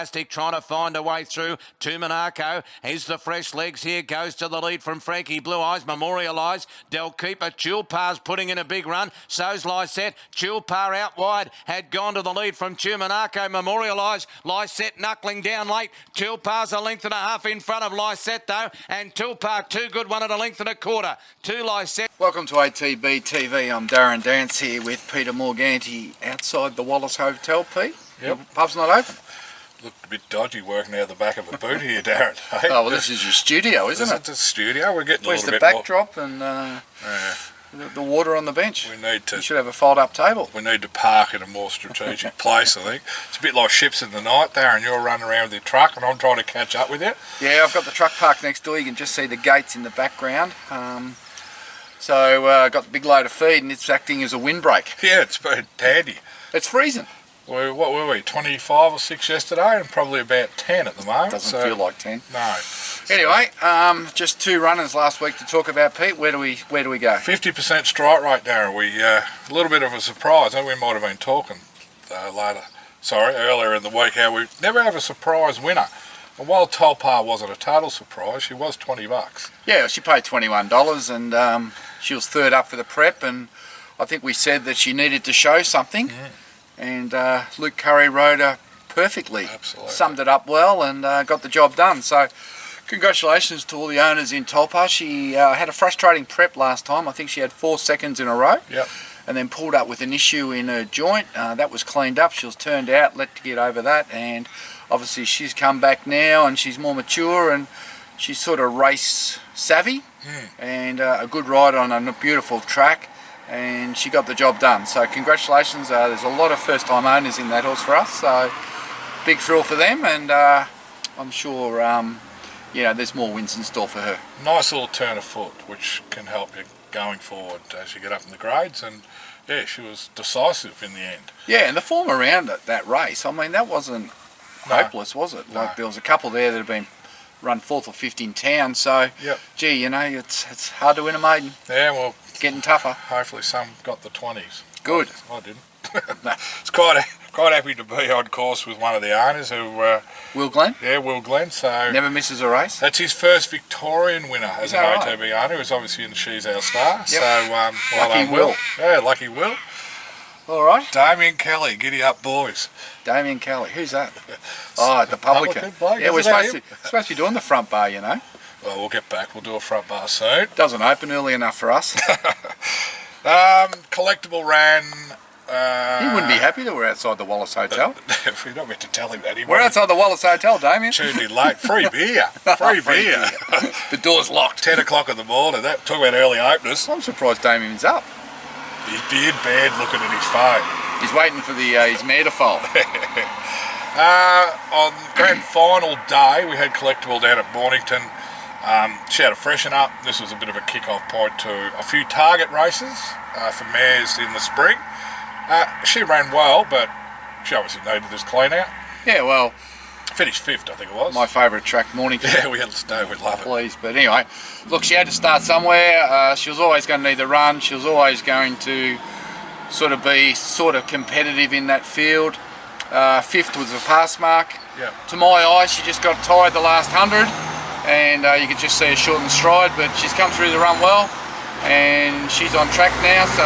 Trying to find a way through to Monaco. Here's the fresh legs here. Goes to the lead from Frankie Blue Eyes. Memorialise. Del Keeper. Tulpar's putting in a big run. So's Lysette. Tulpar out wide. Had gone to the lead from Monaco. Memorialise. Lysette knuckling down late. Tulpar's a length and a half in front of Lysette though. And Tulpar too good one at a length and a quarter. To Lysette. Welcome to ATB-TV. I'm Darren Dance here with Peter Morganti outside the Wallace Hotel. Pete? Yep. The pub's not open? Looked a bit dodgy working out the back of a boot here, Darren. Hey? Oh, well, this is your studio, isn't it? It's a studio. We're getting Where's a little the bit backdrop and the water on the bench? We need to. You should have a fold-up table. We need to park at a more strategic place, I think. It's a bit like ships in the night, Darren. You're running around with your truck and I'm trying to catch up with you. Yeah, I've got the truck parked next door. You can just see the gates in the background. So I've got the big load of feed and it's acting as a windbreak. Yeah, it's been handy. It's freezing. What were we, 25 or 6 yesterday and probably about 10 at the moment. Doesn't feel like 10. No. Anyway, just 2 runners last week to talk about, Pete. Where do we go? 50% strike rate, Darren. We a little bit of a surprise. I think we might have been talking earlier in the week how we never have a surprise winner. And while Tulpar wasn't a total surprise, she was $20. Yeah, she paid $21 and she was third up for the prep, and I think we said that she needed to show something. And Luke Curry rode her perfectly. Absolutely. Summed it up well and got the job done. So congratulations to all the owners in Tulpar. She had a frustrating prep last time. I think she had 4 seconds in a row. Yep. And then pulled up with an issue in her joint. That was cleaned up. She was turned out, let to get over that, and obviously she's come back now and she's more mature and she's sort of race savvy and a good ride on a beautiful track. And she got the job done. So congratulations. There's a lot of first-time owners in that horse for us. So big thrill for them, and I'm sure there's more wins in store for her. Nice little turn of foot, which can help you going forward as you get up in the grades. And yeah, she was decisive in the end. Yeah, and the form around that race, I mean, that wasn't hopeless, was it? Like there was a couple there that had been run 4th or 5th in town. So gee, it's hard to win a maiden. Yeah, well. Getting tougher. Hopefully some got the 20s. Good. I didn't. It's quite happy to be on course with one of the owners who... Will Glenn? Yeah, Will Glenn. So never misses a race. That's his first Victorian winner as an ATB owner. He was obviously in the She's Our Star. Yep. So lucky Will. Yeah, lucky Will. All right. Damien Kelly, giddy up boys. Damien Kelly, who's that? Oh, the publican. Bloke, yeah, we're supposed to be doing the front bar, you know. Well, we'll get back. We'll do a front bar soon. Doesn't open early enough for us. Collectible ran... he wouldn't be happy that we're outside the Wallace Hotel. We're not meant to tell him that. We're outside the Wallace Hotel, Damien. Tuned in late. Free beer. Free beer. The door's locked. 10 o'clock in the morning. Talk about early openers. I'm surprised Damien's up. His beard bad looking at his phone. He's waiting for his mare to fold. On grand final day, we had collectible down at Mornington. She had a freshen up. This was a bit of a kick-off point to a few target races for mares in the spring. She ran well, but she obviously needed this clean out. Yeah, well... Finished 5th, I think it was. My favourite track, Mornington. Yeah, we'd love it. Please, but anyway, look, she had to start somewhere. She was always going to need the run. She was always going to be competitive in that field. 5th was a pass mark. Yeah. To my eyes, she just got tired the last 100. And you could just see a shortened stride, but she's come through the run well and she's on track now. So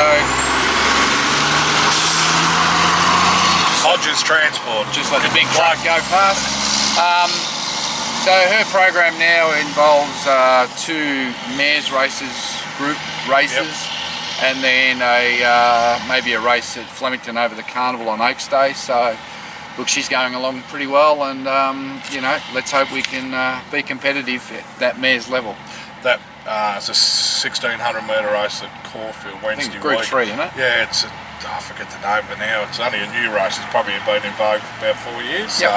Hodges Transport, just let the big truck go past. So her program now involves 2 mares races, group races, and then maybe a race at Flemington over the carnival on Oaks Day. So look, she's going along pretty well, and let's hope we can be competitive at that mare's level. That it's a 1600 metre race at Caulfield Wednesday week. Group 3, isn't it? Yeah, I forget the name of it now. It's only a new race. It's probably been in vogue for about 4 years. So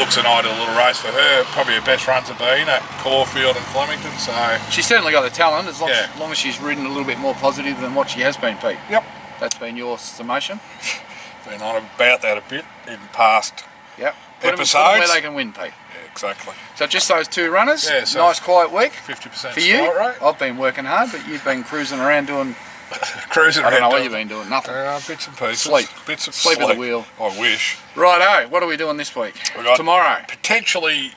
looks an ideal little race for her. Probably her best runs have been at Caulfield and Flemington. So she's certainly got the talent, as long as she's ridden a little bit more positive than what she has been, Pete. Yep. That's been your summation. Been on about that a bit in past episodes. Put them where they can win, Pete. Yeah, exactly. So just those 2 runners. Yeah, so nice quiet week. 50% for you. strike rate. I've been working hard, but you've been cruising around doing Cruising I don't know around what you've been doing. Nothing. bits and pieces. Sleep. Bits of Sleep sleep. at the wheel. I wish. Righto, what are we doing this week? We got Tomorrow. potentially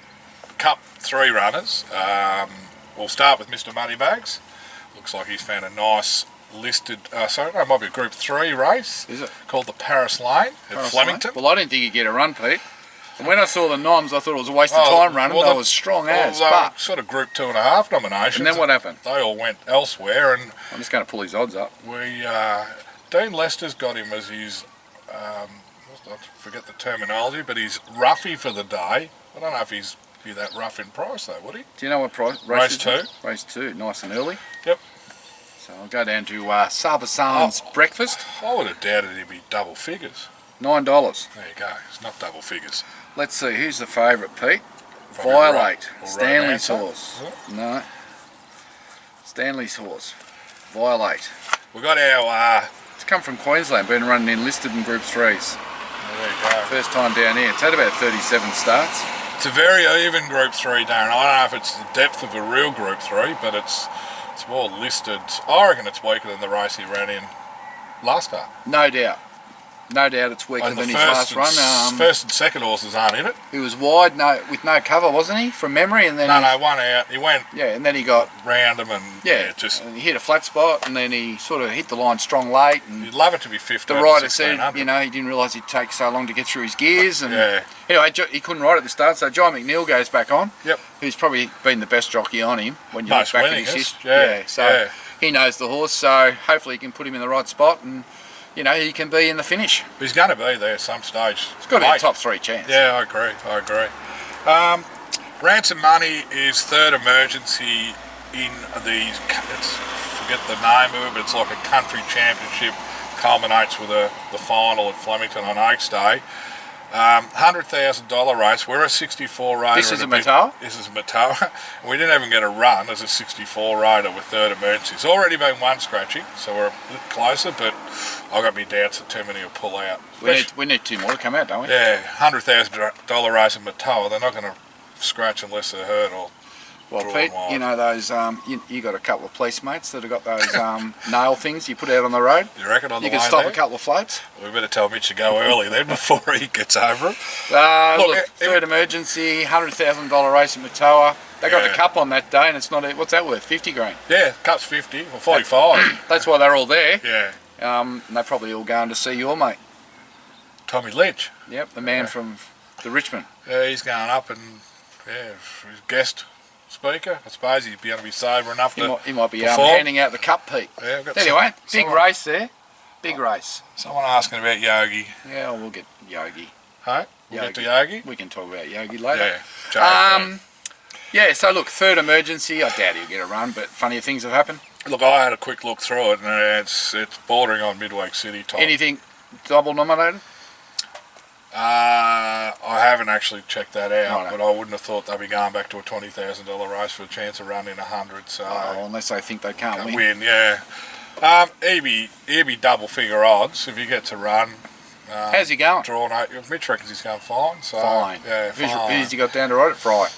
Cup 3 runners. We'll start with Mr. Moneybags. Looks like he's found a nice listed, it might be a Group 3 race. Is it? Called the Paris Lane at Flemington. Well, I didn't think you'd get a run, Pete. And when I saw the noms, I thought it was a waste of time running. They were strong as, but... sort of Group 2.5 nominations. And then what happened? They all went elsewhere, and I'm just going to pull his odds up. Dean Lester's got him as his, I forget the terminology, but he's roughy for the day. I don't know if he's be that rough in price though, would he? Do you know what price? Race 2. Race 2, nice and early. Yep. So I'll go down to Sarvasan's breakfast. I would have doubted he'd be double figures. $9. There you go. It's not double figures. Let's see, who's the favourite, Pete? Probably Violate. Stanley's Stanley's horse. No. Stanley's horse. Violate. We got our. It's come from Queensland, been running enlisted in Group 3s. There you go. First time down here. It's had about 37 starts. It's a very even Group 3, Darren. I don't know if it's the depth of a real Group 3, but it's more listed. I reckon it's weaker than the race he ran in last start. No doubt. No doubt it's weaker than his last run. First and second horses aren't in it. He was wide, with no cover, wasn't he, from memory? And then one out. He went. Yeah, and then he got round him and and he hit a flat spot, and then he sort of hit the line strong late. And you'd love it to be 15. The rider said, he didn't realise he'd take so long to get through his gears, and anyway, he couldn't ride at the start. So John McNeil goes back on. Yep. Who's probably been the best jockey on him when you look back at his history. So he knows the horse. So hopefully he can put him in the right spot and. He can be in the finish. He's going to be there some stage. It's got to be a top 3 chance. Yeah, I agree. Ransom Money is third emergency in these. Forget the name of it, but it's like a country championship. Culminates with the final at Flemington on Oaks Day. $100,000 race. We're a 64 rider. This is a Matawa? This is a Matawa. We didn't even get a run as a 64 rider with third emergency. It's already been one scratching, so we're a bit closer, but I've got me doubts that too many will pull out. We need 2 more to come out, don't we? Yeah, $100,000 race in Matawa. They're not going to scratch unless they're hurt or. Well, Pete, those, you got a couple of police mates that have got those nail things you put out on the road. You reckon on the way You can stop a couple of floats. We better tell Mitch to go early then before he gets over it. Look, third emergency, $100,000 race in Matawa. They got the cup on that day, and it's not. What's that worth? 50 grand. Yeah, cup's 50 or 45. That's why they're all there. Yeah. And they're probably all going to see your mate. Tommy Lynch. Yep, the man from the Richmond. Yeah, he's going up and his guest speaker. I suppose he'd be going to be sober enough to. He might be handing out the cup, Pete. Yeah, anyway, big race there. Big race. Someone asking about Yogi. Yeah, we'll get Yogi. Hey, we'll get to Yogi. We can talk about Yogi later. Yeah. So look, third emergency. I doubt he'll get a run, but funnier things have happened. Look, I had a quick look through it, and it's bordering on Midweek City type. Anything double nominated? I haven't actually checked that out, but I wouldn't have thought they'd be going back to a $20,000 race for a chance of running 100. So unless they think they can't win, yeah. He'd be double figure odds if he gets a run. How's he going? Drawn out. Mitch reckons he's going fine. So, fine. Yeah, fine. Who's he got down to ride it? Fry.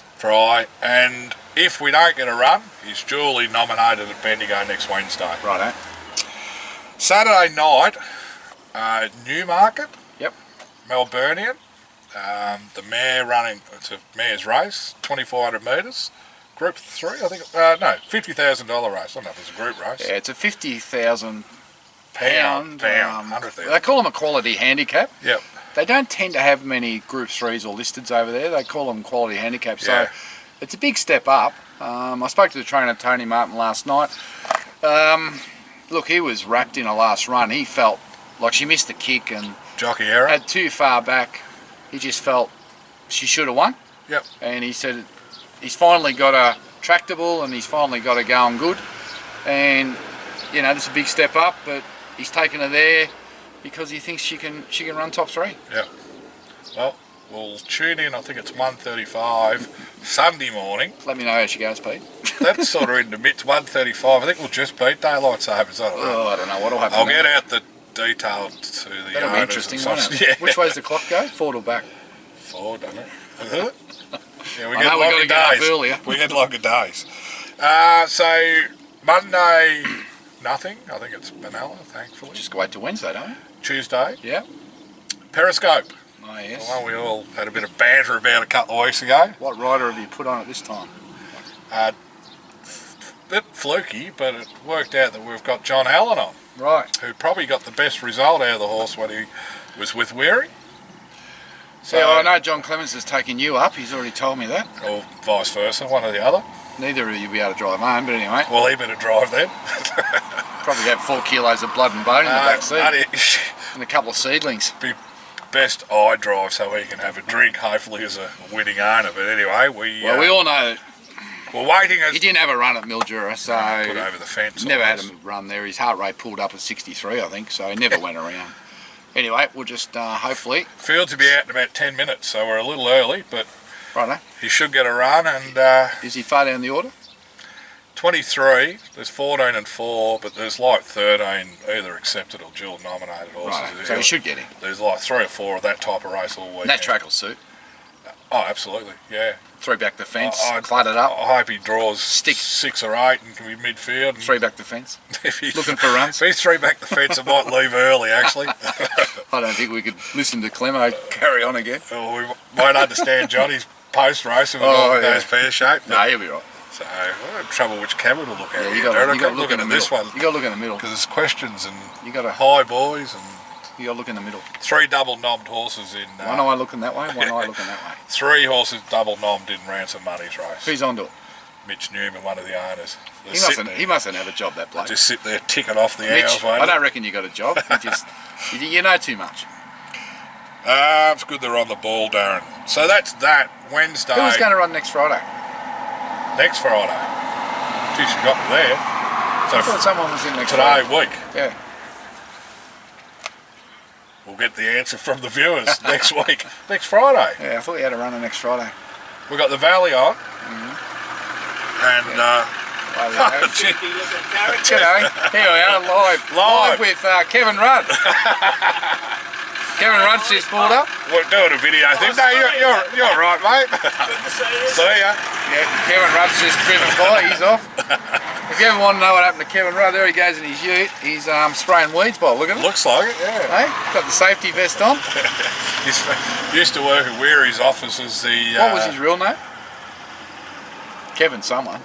And if we don't get a run, he's duly nominated at Bendigo next Wednesday. Righto. Saturday night, Newmarket. Yep. Melburnian. The mare running, it's a mare's race, 2,400 metres. Group 3, I think. No, $50,000 race. I don't know if it's a group race. Yeah, it's a £50,000 $100,000. They call them a quality handicap. Yep. They don't tend to have many Group 3s or listeds over there. They call them quality handicaps. So it's a big step up. I spoke to the trainer, Tony Martin, last night. Look, he was wrapped in a last run. He felt like she missed the kick and jockey error. Had too far back. He just felt she should have won. Yep. And he said he's finally got a tractable and he's finally got her going good. And, this is a big step up, but he's taken her there because he thinks she can run top 3. Yeah. Well, we'll tune in. I think it's 1:35 Sunday morning. Let me know how she goes, Pete. That's sort of in the mid 1:35. I think we'll just beat daylight savers. I don't know what'll happen. I'll get out the detail to the That'll be interesting, won't it? Yeah. Which way's the clock go? Forward or back? Forward, doesn't it? Yeah, we get longer days. We get longer days. So Monday nothing. I think it's Benalla, thankfully. Just wait till Wednesday, don't we? Tuesday. Yeah. Periscope. Oh, yes. The one we all had a bit of banter about a couple of weeks ago. What rider have you put on it this time? Bit fluky, but it worked out that we've got John Allen on. Right. Who probably got the best result out of the horse when he was with Weary. So I know John Clements has taken you up. He's already told me that. Or vice versa, one or the other. Neither of you will be able to drive home, but anyway. Well, he better drive then. Probably have 4 kilos of blood and bone in the back seat. And a couple of seedlings. Be best I drive so he can have a drink, hopefully as a winning owner. But anyway, we all know we're waiting. He didn't have a run at Mildura, so put over the fence. Never had a run there. His heart rate pulled up at 63, I think, so he never went around. Anyway, we'll just hopefully... Fields will be out in about 10 minutes, so we're a little early, but righto. He should get a run. And is he far down the order? 23, there's 14 and 4, but there's like 13 either accepted or dual nominated horses. Right, so he should get him. There's like 3 or 4 of that type of race all weekend. And that track will suit. Oh, absolutely, yeah. 3 back the fence, clud it up. I hope he draws 6 or 8 and can be midfield. 3 back the fence. Looking for runs. If he's 3 back the fence, I might leave early, actually. I don't think we could listen to Clemo carry on again. Well, we won't understand Johnny's post-race if it all goes pear-shaped. No, he'll be right. So, we're in trouble which camera to look at. Yeah, you got to look at this one. You got to look in the middle. Because there's questions and you got hi boys and... You got to look in the middle. 3 double knobbed horses in... one eye looking that way, one eye looking that way. 3 horses double knobbed in Ransom Money's race. Who's on to it? Mitch Newman, one of the owners. He mustn't have a job, that bloke. Just sit there ticking off the Mitch, hours. I don't reckon you got a job. You know too much. It's good they're on the ball, Darren. So that's that. Wednesday. Who's going to run next Friday? Next Friday. Geez, you got me there. So I thought someone was in next Friday. Friday. Week. Yeah. We'll get the answer from the viewers next week. Next Friday. Yeah, I thought you had a runner next Friday. We've got the Valley on. And, G'day. Here we are, live with Kevin Rudd. Kevin Rudd's just pulled up. We're doing a video thing. No, you're right, mate. See ya. Yeah, Kevin Rudd's just driven by. He's off. If you ever want to know what happened to Kevin Rudd, there he goes in his ute. He's spraying weeds by looking at it. Looks like it, yeah. Hey, got the safety vest on. He's used to work at Weary's office as the... what was his real name? Kevin someone.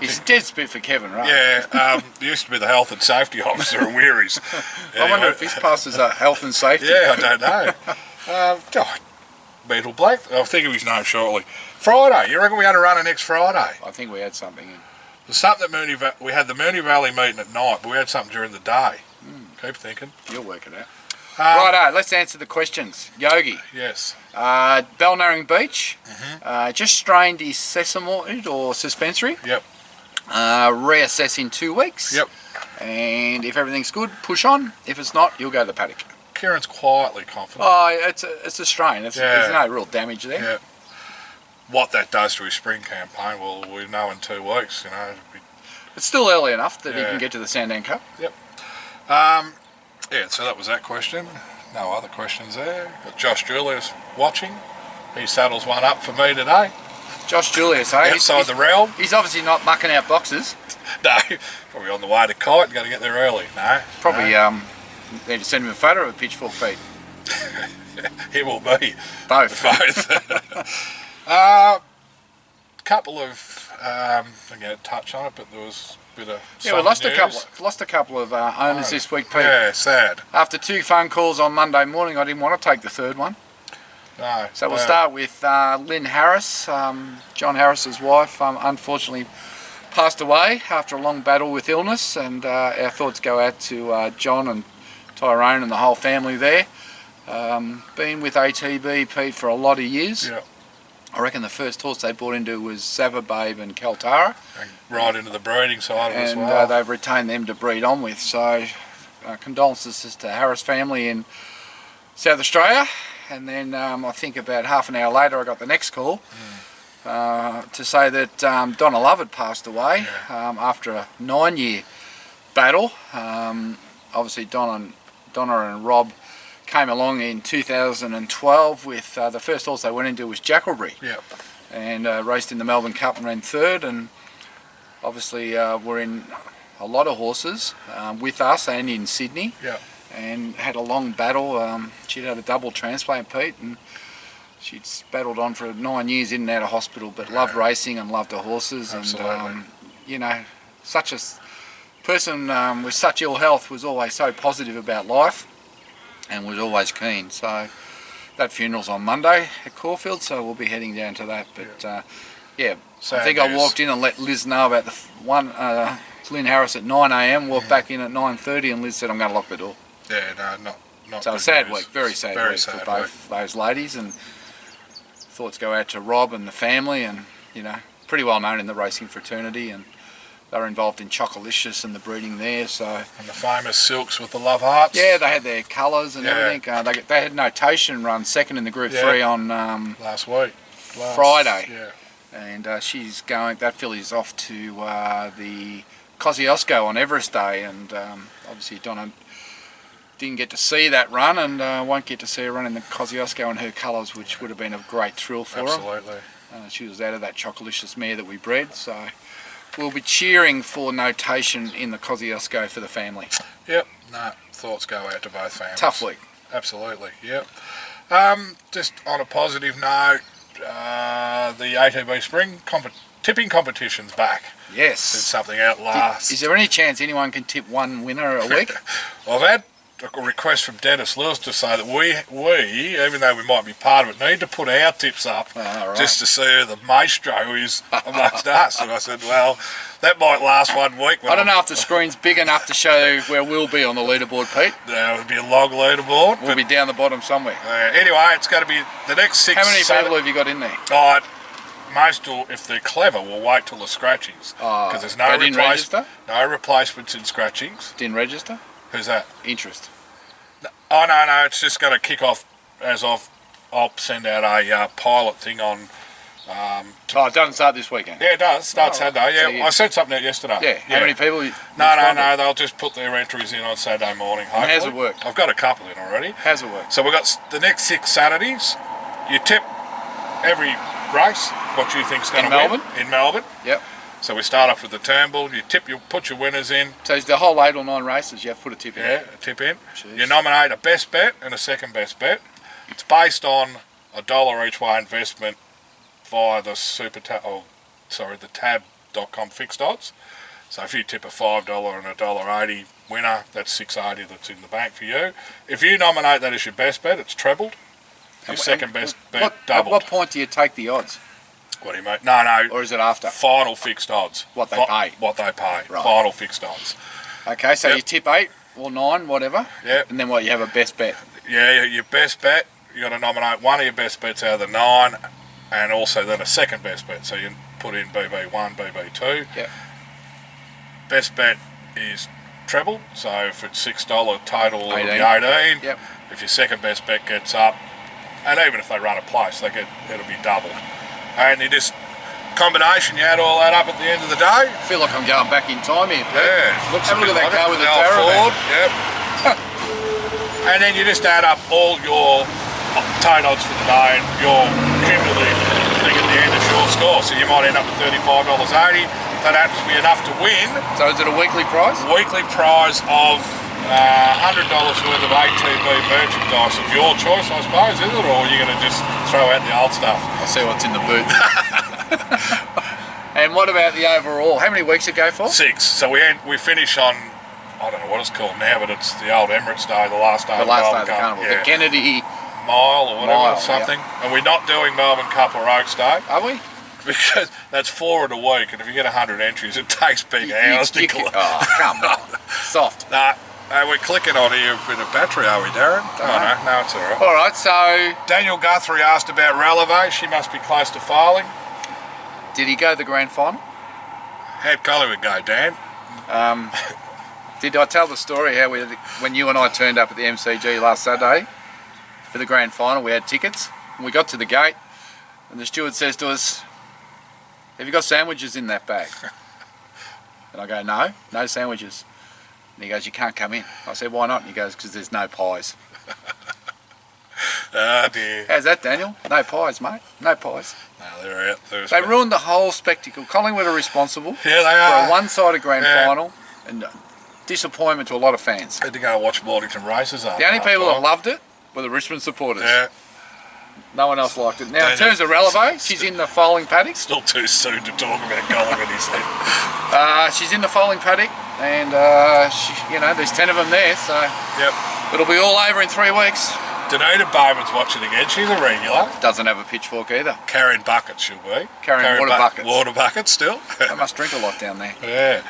He's a dead spit for Kevin Rudd. Yeah, he used to be the health and safety officer at Weary's. I wonder if his passes are health and safety. Yeah, I don't know. Beetle Black, I'll think of his name shortly. Friday, you reckon we had a runner next Friday? I think we had something in. There's something at we had the Mooney Valley meeting at night, but we had something during the day. Keep thinking. You'll work it out. Righto, let's answer the questions. Yogi. Yes. Balnarring Beach. Just strained his sesamoid or suspensory. Yep. Reassess in 2 weeks. Yep. And if everything's good, push on. If it's not, you'll go to the paddock. Kieran's quietly confident. Oh, it's a strain. There's no real damage there. Yeah. What that does to his spring campaign, well, we know in 2 weeks. You know, it's still early enough that he can get to the Sandown Cup. Yep. Yeah. So that was that question. No other questions there. Got Josh Julius watching. He saddles one up for me today. Josh Julius, hey? Outside the realm. He's obviously not mucking out boxes. No, probably on the way to Kite. Got to get there early. No. Probably need to send him a photo of a pitchfork feet. He will be. Both. Couple of I'm going to touch on it, but there was a bit of we lost a couple of owners this week, Pete. Yeah, sad. After 2 phone calls on Monday morning, I didn't want to take the 3rd one. No. So we'll start with Lynn Harris, John Harris's wife. Unfortunately passed away after a long battle with illness, and our thoughts go out to John and Tyrone and the whole family there. Been with ATB, Pete, for a lot of years. Yeah. I reckon the first horse they bought into was Savababe and Kaltara. And right into the breeding side of it as well. And they've retained them to breed on with. So condolences to Harris family in South Australia. And then I think about half an hour later I got the next call to say that Donna Love had passed away after a 9-year battle. Obviously Donna and Rob came along in 2012 with the first horse they went into was Jackalbury. Yep. And raced in the Melbourne Cup and ran 3rd, and obviously were in a lot of horses with us and in Sydney. Yeah. And had a long battle. She'd had a double transplant, Pete, and she'd battled on for 9 years in and out of hospital, but loved racing and loved her horses. Absolutely. And, you know, such a person with such ill health was always so positive about life and was always keen. So that funeral's on Monday at Caulfield, so we'll be heading down to that. But yeah, Sad I think news. I walked in and let Liz know about the Lynn Harris at 9 a.m, walked back in at 9:30 and Liz said, I'm going to lock the door. Yeah, no, not So a good sad news. week, very sad week for sad both those ladies, and thoughts go out to Rob and the family, and you know, pretty well known in the racing fraternity, and they were involved in Chocolicious and the breeding there. So And the famous silks with the love hearts. yeah, they had their colours and Yeah. everything. They had Notation run second in the Group 3 on Last week. Friday. Yeah. And she's going. That filly's off to the Kosciuszko on Everest Day, and obviously Donna didn't get to see that run, and won't get to see her run in the Kosciuszko in her colours, which would have been a great thrill for her. Absolutely. She was out of that Chocolicious mare that we bred, so we'll be cheering for Notation in the Kosciuszko for the family. Yep. No, thoughts go out to both families. Tough week. Absolutely. Yep. Just on a positive note, the ATB Spring tipping competition's back. Yes. Did something out last. Is there any chance anyone can tip one winner a week? Well, I've had a request from Dennis Lewis to say that we, even though we might be part of it, need to put our tips up right. just to see who the maestro is amongst us. And I said, well, that might last 1 week. I don't know if the screen's big enough to show where we'll be on the leaderboard, Pete. There would be a long leaderboard. We'll be down the bottom somewhere. Anyway, it's going to be the next 6. How many people have you got in there? Oh, most will, if they're clever, will wait till the scratchings. Because there's they didn't register? No replacements in scratchings. Didn't register? Who's that? Interest. Oh, no, it's just going to kick off as of, I'll send out a pilot thing on... It doesn't start this weekend? Yeah, it does. Starts Saturday. Yeah, so I sent something out yesterday. Yeah. How many people? No, they'll just put their entries in on Saturday morning, hopefully. How's it work? I've got a couple in already. How's it work? So we've got the next 6 Saturdays. You tip every race, what you think's going to win. Melbourne? In Melbourne. Yep. So we start off with the Turnbull. You put your winners in. So is the whole 8 or 9 races you have to put a tip in? Yeah, a tip in. Jeez. You nominate a best bet and a second best bet. It's based on $1 each way investment via the the tab.com fixed odds. So if you tip a $5 and a $1.80 winner, that's $6.80 that's in the bank for you. If you nominate that as your best bet, it's trebled. Your second best bet doubled. At what point do you take the odds? What do you mean? No. Or is it after? Final fixed odds. What they pay? What they pay. Right. Final fixed odds. Okay, so Yep. you tip 8 or 9, whatever. Yep. And then what, you have a best bet? Yeah, your best bet, you got to nominate one of your best bets out of the 9 and also then a second best bet. So you put in BB1, BB2. Yep. Best bet is treble. So if it's $6 total, it'll be 18. 18. Yep. If your second best bet gets up, and even if they run a place, it'll be doubled. And you just combination, you add all that up at the end of the day. I feel like I'm going back in time here. Pete. Yeah, Have a look at that car with the old Thoroughbred. Ford. Yep. And then you just add up all your total odds for the day and your cumulative thing at the end is your score. So you might end up with $35.80. If that happens to be enough to win, So is it a weekly prize? weekly prize of $100 worth of ATB merchandise of your choice, I suppose, is it? Or are you going to just throw out the old stuff? I'll see what's in the boot. And what about the overall? How many weeks it go for? 6. So we finish on, I don't know what it's called now, but it's the old Emirates Day, the last day The of last Melbourne day of the Cup. carnival. Yeah. The Kennedy, Mile or whatever, Mile, something. And we're not doing Melbourne Cup or Oaks Day are we? because that's 4 in a week, and if you get 100 entries, it takes big hours to collect. Oh, come on. Soft. Nah, we're clicking on here with a battery, are we, Darren? No, it's all right. All right, so Daniel Guthrie asked about Releve. She must be close to filing. did he go to the grand final? How'd Collingwood go, Dan? Did I tell the story how when you and I turned up at the MCG last Saturday for the grand final, we had tickets, and we got to the gate, and the steward says to us, "Have you got sandwiches in that bag?" And I go, no sandwiches. And he goes, "You can't come in." I said, "Why not?" And he goes, "Because there's no pies." Oh dear. How's that, Daniel? No pies, mate. No pies. No, they're out. They ruined the whole spectacle. Collingwood are responsible Yeah, they for are. a one-sided grand final, and disappointment to a lot of fans. Had to go watch Mornington races after. The only people that loved it were the Richmond supporters. Yeah. No one else liked it. Now, in terms of Relevo, she's in the foaling paddock. Still too soon to talk about Collingwood, he said. She's in the foaling paddock, and there's 10 of them there, so Yep. it'll be all over in 3 weeks. Danita Bowman's watching again. She's a regular. Doesn't have a pitchfork either. Carrying buckets, she'll be. Carrying water buckets. Water buckets still. They must drink a lot down there. Yeah.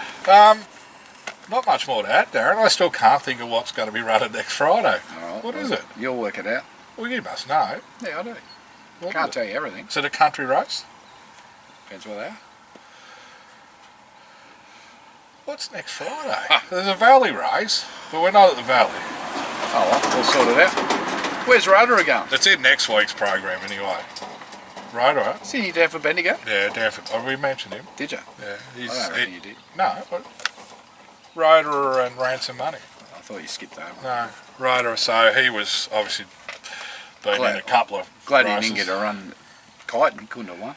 Not much more to add, Darren. I still can't think of what's going to be running next Friday. Right, What is it? You'll work it out. Well, you must know. Yeah, I do. What Can't is tell you everything. Is it a country race? Depends where they are. What's next Friday? There's a Valley race, but we're not at the Valley. Oh, well, we'll sort it out. Where's Rotary going? It's in next week's program anyway. Right, all right. Is he down for Bendigo? Yeah, Danford. Oh, we mentioned him. Did you? Yeah, he's. I don't reckon you did. No, Ryder and Ransom Money. I thought you skipped over. No, Ryder. So he was obviously been in a couple of Glad races. he didn't get a run kiting. He couldn't have won.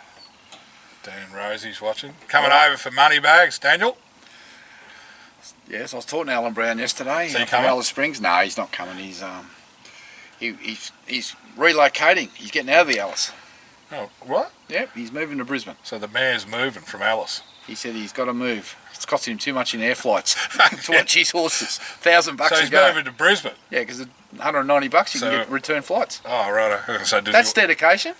Dan Rosie's watching. Coming over for money bags, Daniel. Yes, I was talking to Alan Brown yesterday. Is he From coming? Alice Springs. No, he's not coming. He's relocating. He's getting out of the Alice. Oh, what? Yep, he's moving to Brisbane. So the mayor's moving from Alice. He said he's got to move. It's costing him too much in air flights to watch his horses. $1,000 So a he's go. moving to Brisbane. Yeah, because $190 you So- can get return flights. Oh, right. So does That's he, dedication.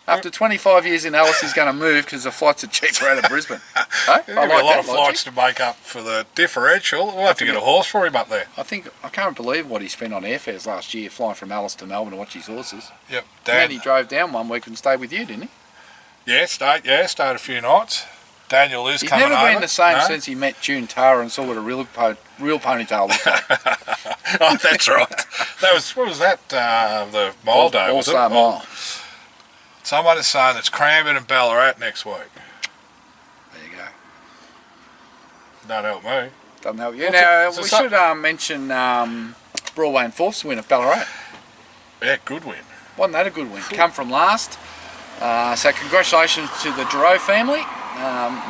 After 25 years in Alice, he's going to move because the flights are cheaper out of Brisbane. Hey? there'll be a lot of flights to make up for the differential. We'll have to get a horse for him up there. I can't believe what he spent on airfares last year flying from Alice to Melbourne to watch his horses. Yep. And then Dan. he drove down one week and stayed with you, didn't he? Yeah, stayed a few nights. Daniel is He's coming never over. been the same No? since he met June Tara and saw what a real ponytail looked like. Oh, that's right. What was that? The mile day, was it? All-Star Mile. Someone is saying it's Cranbourne and Ballarat next week. There you go. Don't help me. Doesn't help you. What's Now, it- we so- should mention Broadway and Fourth's win at Ballarat. Yeah, good win. Wasn't that a good win? Come from last. So congratulations to the Giroux family.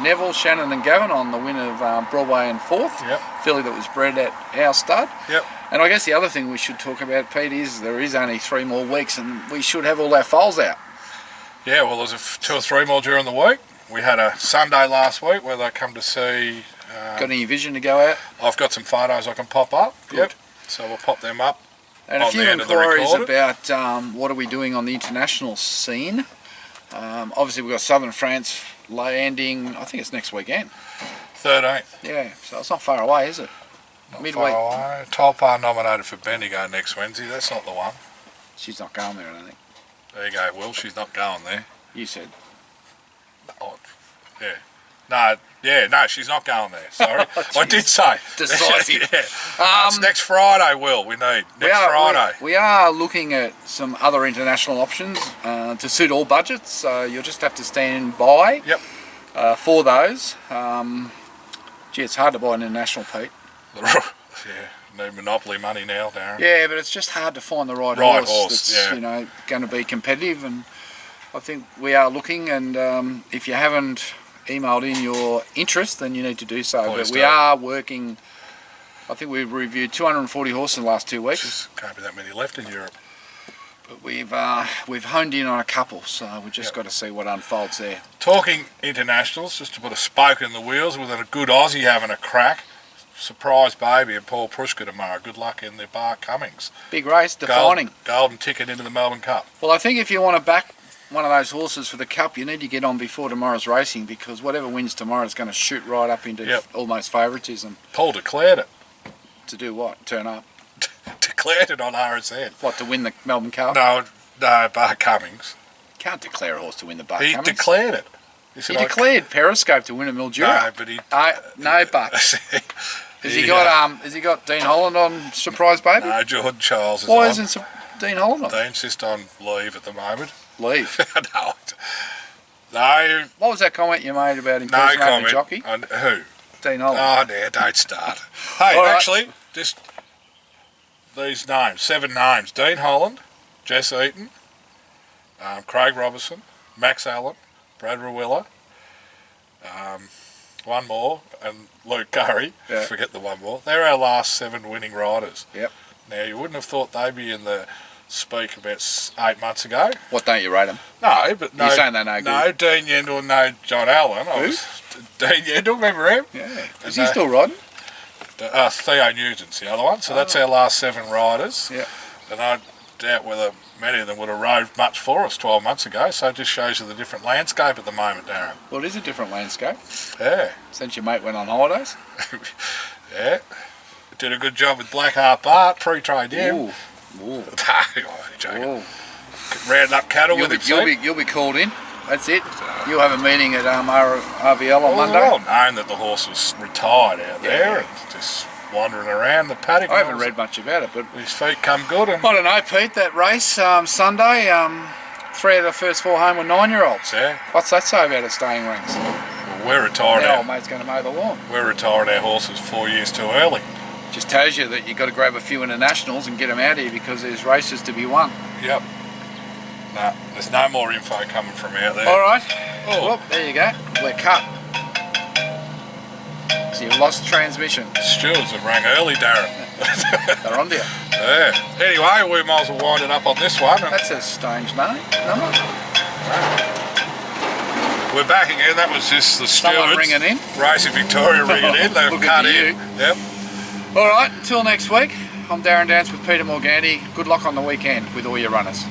Neville, Shannon and Gavin on the win of Broadway and Fourth. Yep. Filly that was bred at our stud. Yep. And I guess the other thing we should talk about, Pete, is there is only 3 more weeks and we should have all our foals out. Yeah, well, there's 2 or 3 more during the week. We had a Sunday last week where they come to see. Got any vision to go out? I've got some photos I can pop up. Good. Yep. So we'll pop them up. And a On few the end of the inquiries recorded. about what are we doing on the international scene. Obviously we've got Southern France landing, I think it's next weekend. 13th. Yeah, so it's not far away, is it? Not Midweek. far away. Tolpar nominated for Bendigo next Wednesday. That's not the one. She's not going there, I don't think. There you go, Will. She's not going there. You said. Oh, yeah. No, she's not going there. Sorry. I did say. Decisive. Yeah. It's next Friday, Will. We need. Next Friday. We are looking at some other international options to suit all budgets, so you'll just have to stand by Yep. for those. Gee, it's hard to buy an international, Pete. Yeah. Need monopoly money now, Darren. Yeah, but it's just hard to find the right horse that's yeah. Going to be competitive, and I think we are looking. And if you haven't emailed in your interest, then you need to do so. Please but we do. are working. I think we've reviewed 240 horses in the last 2 weeks. Just can't be that many left in Europe. But we've honed in on a couple, so we've just got to see what unfolds there. Talking internationals, just to put a spoke in the wheels with a good Aussie having a crack. Surprise Baby and Paul Prushka tomorrow. Good luck in the Bar Cummings. Big race, defining. Golden ticket into the Melbourne Cup. Well, I think if you want to back one of those horses for the Cup, you need to get on before tomorrow's racing, because whatever wins tomorrow is going to shoot right up into almost favouritism. Paul declared it. To do what? Turn up? Declared it on RSN. What, to win the Melbourne Cup? No, Bar Cummings. Can't declare a horse to win the Bar He Cummings. declared it. He declared Periscope to win a Mildura. No, but he... No, but... Has he got Dean Holland on Surprise Baby? No, Jordan Charles is Why on. isn't Dean Holland on? They insist on leave at the moment. Leave. No, What was that comment you made about no impersonating a comment. jockey? On who? Dean Holland. Oh, no, don't start. Hey, All right. actually, just these names, 7 names. Dean Holland, Jess Eaton, Craig Robertson, Max Allen, Brad Rawiller, one more, and Luke Curry. Yeah. Forget the one more. They're our last 7 winning riders. Yep. Now, you wouldn't have thought they'd be in the speak about 8 months ago. What don't you rate them? No, but no. You're saying they're no good? No, Dean Yendall, no John Allen. Dean Yendall, remember him? Yeah. Is he still riding? Theo Nugent's the other one. So that's our last 7 riders. Yeah. And I doubt whether many of them would have rode much for us 12 months ago. So it just shows you the different landscape at the moment, Darren. Well, it is a different landscape. Yeah. Since your mate went on holidays. Yeah. Did a good job with Blackheart Bart, pre-trained him. Ooh. Ooh. Joking. Ooh. Rounding up cattle with him. You'll be called in. That's it. You'll have a meeting at RVL on Monday. Well known that the horse was retired out there and just wandering around the paddock. I haven't read much about it, but his feet come good. And I don't know, Pete. That race Sunday, 3 of the first 4 home were 9-year-olds. Yeah. What's that say about its staying rings? Well, we're retired. Now old mate's going to mow the lawn. We're retired our horses 4 years too early. Just tells you that you've got to grab a few internationals and get them out here because there's races to be won. Yep. No, there's no more info coming from out there. All right. Oh. Well, there you go. We're cut. So you've lost transmission. Stewards have rang early, Darren. They're on to you. Yeah. Anyway, we might as well wind it up on this one. That's a strange number. We're back again. That was just the Someone stewards. ringing in. Racing Victoria ringing in. They've Look cut at in. you. Yep. All right, until next week, I'm Darren Dance with Peter Morganti. Good luck on the weekend with all your runners.